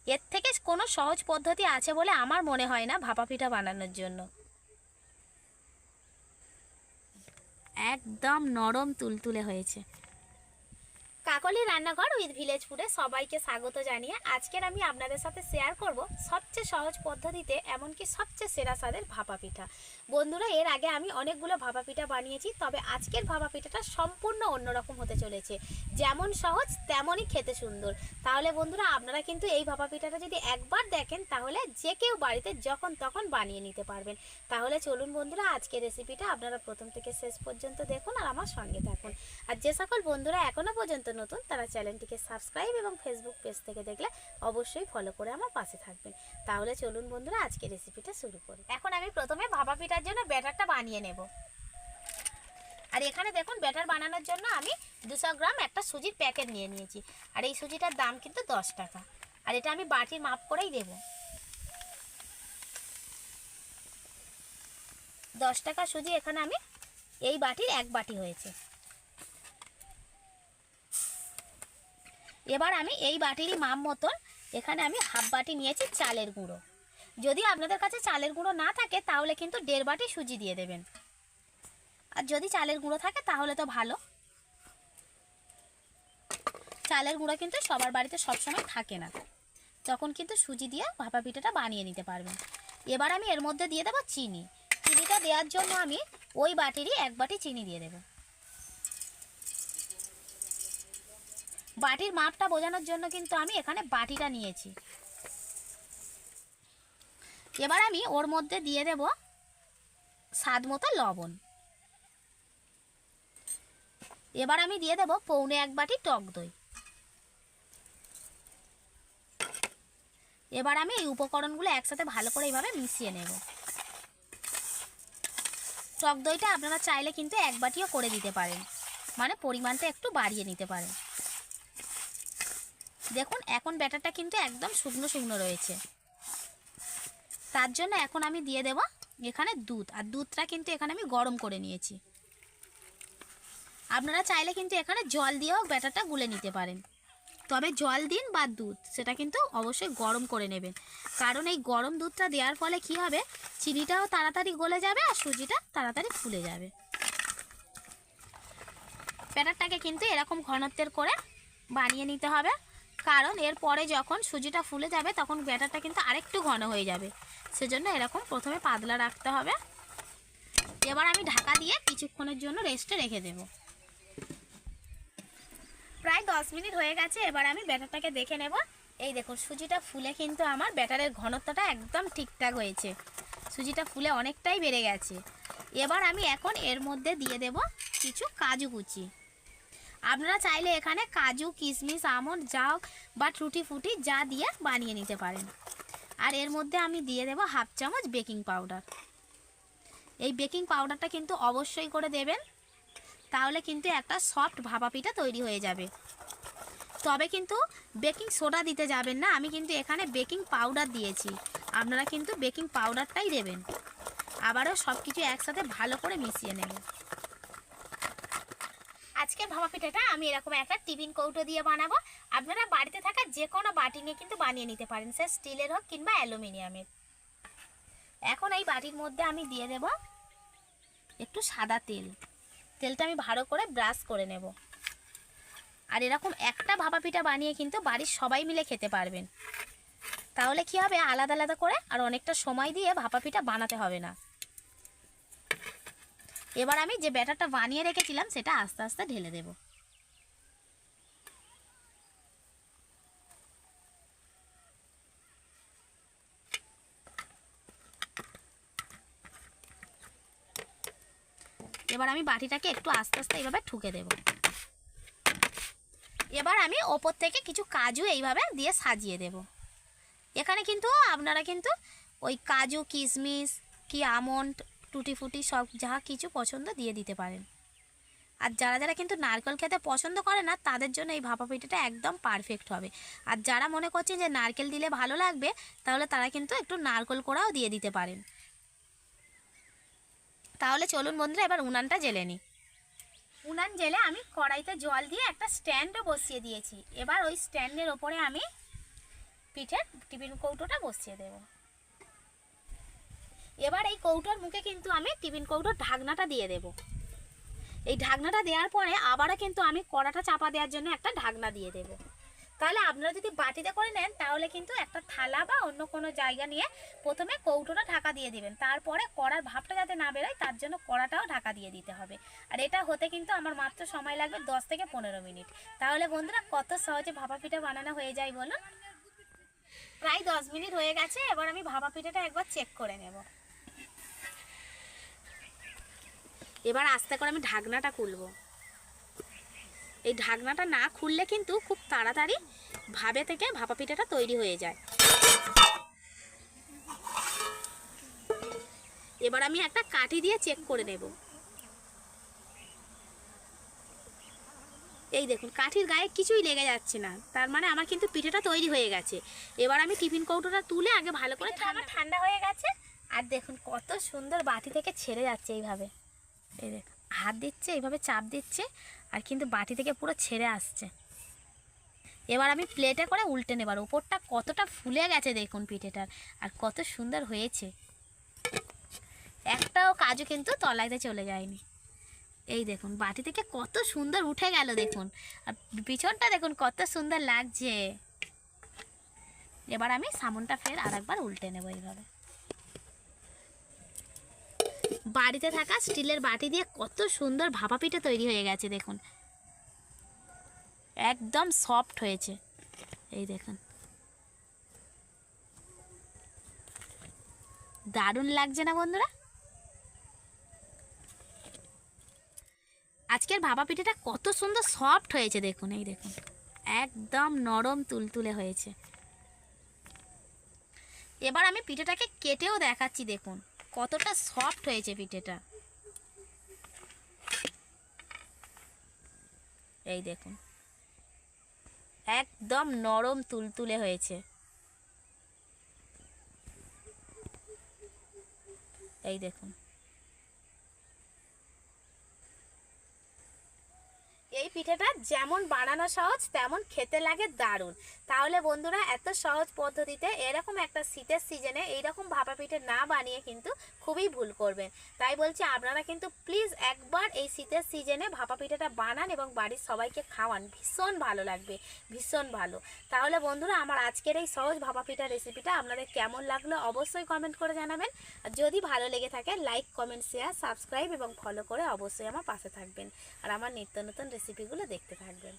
এর থেকে কোনো সহজ পদ্ধতি আছে বলে আমার মনে হয় না ভাপা পিঠা বানানোর জন্য। একদম নরম তুলতুলে হয়েছে। কাকলি রান্নাঘর উইথ ভিলেজ ফুডে সবাইকে স্বাগত জানিয়ে আজকের আমি আপনাদের সাথে শেয়ার করব সবচেয়ে সহজ পদ্ধতিতে এমনকি সবচেয়ে সেরা স্বাদের ভাপা পিঠা। বন্ধুরা, এর আগে আমি অনেকগুলো ভাপা পিঠা বানিয়েছি, তবে আজকের ভাপা পিঠাটা সম্পূর্ণ অন্যরকম হতে চলেছে। যেমন সহজ তেমনই খেতে সুন্দর। তাহলে বন্ধুরা, আপনারা কিন্তু এই ভাপা পিঠাটা যদি একবার দেখেন তাহলে যে কেউ বাড়িতে যখন তখন বানিয়ে নিতে পারবেন। তাহলে চলুন বন্ধুরা, আজকের রেসিপিটা আপনারা প্রথম থেকে শেষ পর্যন্ত দেখুন আর আমার সঙ্গে থাকুন। আর যে সকল বন্ধুরা এখনো পর্যন্ত নতুন তারা চ্যানেলটিকে সাবস্ক্রাইব এবং ফেসবুক পেজ থেকে দেখলে অবশ্যই ফলো করে আমার পাশে থাকবেন। তাহলে চলুন বন্ধুরা, আজকে রেসিপিটা শুরু করি। এখন আমি প্রথমে ভাপা পিঠার জন্য ব্যাটারটা বানিয়ে নেব। আর এখানে দেখুন, ব্যাটার বানানোর জন্য আমি 200 গ্রাম একটা সুজির প্যাকেট নিয়ে নিয়েছি। আর এই সুজিটার দাম কিন্তু 10 টাকা। আর এটা আমি বাটির মাপ করেই দেব। 10 টাকা সুজি এখানে আমি এই বাটির 1 বাটি হয়েছে। এবার আমি এই বাটিরই মাপ মতন এখানে আমি হাফ বাটি নিয়েছি চালের গুঁড়ো। যদি আপনাদের কাছে চালের গুঁড়ো না থাকে তাহলে কিন্তু 1.5 বাটি সুজি দিয়ে দেবেন। আর যদি চালের গুঁড়ো থাকে তাহলে তো ভালো। চালের গুঁড়ো কিন্তু সবার বাড়িতে সবসময় থাকে না, তখন কিন্তু সুজি দিয়ে ভাপা পিঠাটা বানিয়ে নিতে পারবেন। এবার আমি এর মধ্যে দিয়ে দেবো চিনি। চিনিটা দেওয়ার জন্য আমি ওই বাটিরই 1 বাটি চিনি দিয়ে দেবো। বাটির মাপটা বোঝানোর জন্য কিন্তু আমি এখানে বাটিটা নিয়েছি। এবার আমি ওর মধ্যে দিয়ে দেব স্বাদ মতো লবণ। এবার আমি দিয়ে দেব পৌনে 1 বাটি টক দই। এবার আমি এই উপকরণগুলো একসাথে ভালো করে এইভাবে মিশিয়ে নেব। টক দইটা আপনারা চাইলে কিন্তু 1 বাটিও করে দিতে পারেন, মানে পরিমাণটা একটু বাড়িয়ে নিতে পারেন। দেখুন, এখন ব্যাটারটা কিন্তু একদম শুকনো শুকনো রয়েছে। তার জন্য এখন আমি দিয়ে দেব এখানে দুধ। আর দুধটা কিন্তু এখানে আমি গরম করে নিয়েছি। আপনারা চাইলে কিন্তু এখানে জল দিয়েও ব্যাটারটা গুলে নিতে পারেন, তবে জল দিন বা দুধ সেটা কিন্তু অবশ্যই গরম করে নেবেন। কারণ এই গরম দুধটা দেওয়ার ফলে কি হবে, চিনিটাও তাড়াতাড়ি গলে যাবে আর সুজিটা তাড়াতাড়ি ফুলে যাবে। ব্যাটারটাকে কিন্তু এরকম ঘনত্বের করে বানিয়ে নিতে হবে, কারণ এরপরে যখন সুজিটা ফুলে যাবে তখন ব্যাটারটা কিন্তু আরেকটু ঘন হয়ে যাবে। সেজন্য এরকম প্রথমে পাতলা রাখতে হবে। এবার আমি ঢাকা দিয়ে কিছুক্ষণের জন্য রেস্টে রেখে দেব। প্রায় 10 মিনিট হয়ে গেছে। এবার আমি ব্যাটারটাকে দেখে নেব। এই দেখুন, সুজিটা ফুলে কিন্তু আমার ব্যাটারের ঘনত্বটা একদম ঠিকঠাক হয়েছে। সুজিটা ফুলে অনেকটাই বেড়ে গেছে। এবার আমি এখন এর মধ্যে দিয়ে দেব কিছু কাজু কুচি। আপনারা চাইলে এখানে কাজু, কিশমিশ, আমন্ড যা বা টুটি ফুটি যা দিয়ে বানিয়ে নিতে পারেন। আর এর মধ্যে আমি দিয়ে দেব হাফ চামচ বেকিং পাউডার। এই বেকিং পাউডারটা কিন্তু অবশ্যই করে দেবেন, তাহলে কিন্তু একটা সফট ভাপা পিঠা তৈরি হয়ে যাবে। তবে কিন্তু বেকিং সোডা দিতে যাবেন না, আমি কিন্তু এখানে বেকিং পাউডার দিয়েছি। আপনারা কিন্তু বেকিং পাউডারটাই দেবেন। আবারও সব কিছু একসাথে ভালো করে মিশিয়ে নেব। আজকের ভাপা পিঠাটা আমি এরকম একটা টিফিন কৌটো দিয়ে বানাবো। আপনারা বাড়িতে থাকা যে কোনো বাটি নিয়ে কিন্তু বানিয়ে নিতে পারেন, সে স্টিলের হোক কিংবা অ্যালুমিনিয়ামের। এখন এই বাটির মধ্যে আমি দিয়ে দেব একটু সাদা তেল। তেলটা আমি ভালো করে ব্রাশ করে নেব। আর এরকম একটা ভাপা পিঠা বানিয়ে কিন্তু বাড়ির সবাই মিলে খেতে পারবেন। তাহলে কি হবে, আলাদা আলাদা করে আর অনেকটা সময় দিয়ে ভাপা পিঠা বানাতে হবে না। এবার আমি যে ব্যাটারটা বানিয়ে রেখেছিলাম সেটা আস্তে আস্তে ঢেলে দেব। এবার আমি বাটিটাকে একটু আস্তে আস্তে এইভাবে ঠুকে দেব। এবার আমি ওপর থেকে কিছু কাজু এইভাবে দিয়ে সাজিয়ে দেব। এখানে কিন্তু আপনারা কিন্তু ওই কাজু, কিশমিশ কি আমন্ড, টুটি ফুটি সব যা কিছু পছন্দ দিয়ে দিতে পারেন। আর যারা যারা কিন্তু নারকেল খেতে পছন্দ করে না তাদের জন্য এই ভাপা পিঠাটা একদম পারফেক্ট হবে। আর যারা মনে করছেন যে নারকেল দিলে ভালো লাগবে তাহলে তারা কিন্তু একটু নারকেল কোড়াও দিয়ে দিতে পারেন। তাহলে চলুন বন্ধুরা, এবার উনানটা জ্বেলে নিই। উনান জ্বেলে আমি কড়াইতে জল দিয়ে একটা স্ট্যান্ডও বসিয়ে দিয়েছি। এবার ওই স্ট্যান্ডের ওপরে আমি পিঠের টিফিন কৌটোটা বসিয়ে দেব। এবার এই কৌটোর মুখে কিন্তু আমি টিফিন কৌটোর ঢাকনাটা দিয়ে দেব। এই ঢাকনাটা দেওয়ার পরে আবারও কিন্তু আমি কড়াটা চাপা দেওয়ার জন্য একটা ঢাকনা দিয়ে দেব। তাহলে আপনারা যদি বাটিতে করে নেন তাহলে কিন্তু একটা থালা বা অন্য কোনো জায়গা নিয়ে প্রথমে কৌটোটা ঢাকা দিয়ে দিবেন, তারপরে কড়ার ভাপটা যাতে না বেরোয় তার জন্য কড়াটাও ঢাকা দিয়ে দিতে হবে। আর এটা হতে কিন্তু আমার মাত্র সময় লাগবে 10 থেকে 15 মিনিট। তাহলে বন্ধুরা কত সহজে ভাপা পিঠা বানানো হয়ে যায় বলুন। প্রায় 10 মিনিট হয়ে গেছে। এবার আমি ভাপা পিঠাটা একবার চেক করে নেব। এবার আস্তে করে আমি ঢাকনাটা খুলব। এই ঢাকনাটা না খুললে কিন্তু খুব তাড়াতাড়ি ভাপে থেকে ভাপা পিঠাটা তৈরি হয়ে যায়। এবার আমি একটা কাঠি দিয়ে চেক করে নেব। এই দেখুন কাঠির গায়ে কিছুই লেগে যাচ্ছে না, তার মানে আমার কিন্তু পিঠাটা তৈরি হয়ে গেছে। এবার আমি টিফিন কৌটোটা তুলে আগে ভালো করে ঠান্ডা হয়ে গেছে। আর দেখুন কত সুন্দর বাটি থেকে ছেড়ে যাচ্ছে এইভাবে। এই দেখুন হাত দিচ্ছে, এইভাবে চাপ দিচ্ছে আর কিন্তু বাটি থেকে পুরো ছেড়ে আসছে। এবার আমি প্লেটে করে উল্টে নেবার, উপরটা কতটা ফুলে গেছে দেখুন পিঠেটার, আর কত সুন্দর হয়েছে। একটাও কাজু কিন্তু তলাইতে চলে যায়নি। এই দেখুন বাটি থেকে কত সুন্দর উঠে গেল দেখুন, আর পিছনটা দেখুন কত সুন্দর লাগছে। এবার আমি সামনটা ফের আরেকবার উল্টে নেব। এইভাবে বাড়িতে থাকা স্টিলের বাটি দিয়ে কত সুন্দর ভাপা পিঠা তৈরি হয়ে গেছে দেখুন, একদম সফট হয়েছে। এই দেখুন দারুণ লাগছে না বন্ধুরা? আজকের ভাপা পিঠাটা কত সুন্দর সফট হয়েছে দেখুন। এই দেখুন একদম নরম তুলতুলে হয়েছে। এবার আমি পিঠাটাকে কেটেও দেখাচ্ছি দেখুন কতটা সফট হয়েছে পিঠেটা। এই দেখুন একদম নরম তুলতুলে হয়েছে। এই দেখুন এই পিঠাটা যেমন বানানো সহজ তেমন খেতে লাগে দারুণ। তাহলে বন্ধুরা এত সহজ পদ্ধতিতে এরকম একটা শীতের সিজনে এইরকম ভাপা পিঠে না বানিয়ে কিন্তু খুবই ভুল করবেন। তাই বলছি আপনারা কিন্তু প্লিজ একবার এই শীতের সিজনে ভাপা পিঠাটা বানান এবং বাড়ির সবাইকে খাওয়ান, ভীষণ ভালো লাগবে, ভীষণ ভালো। তাহলে বন্ধুরা আমার আজকের এই সহজ ভাপা পিঠা রেসিপিটা আপনাদের কেমন লাগলো অবশ্যই কমেন্ট করে জানাবেন। আর যদি ভালো লেগে থাকে লাইক কমেন্ট শেয়ার সাবস্ক্রাইব এবং ফলো করে অবশ্যই আমার পাশে থাকবেন আর আমার নিত্য নতুন রেসিপিগুলো দেখতে থাকবেন।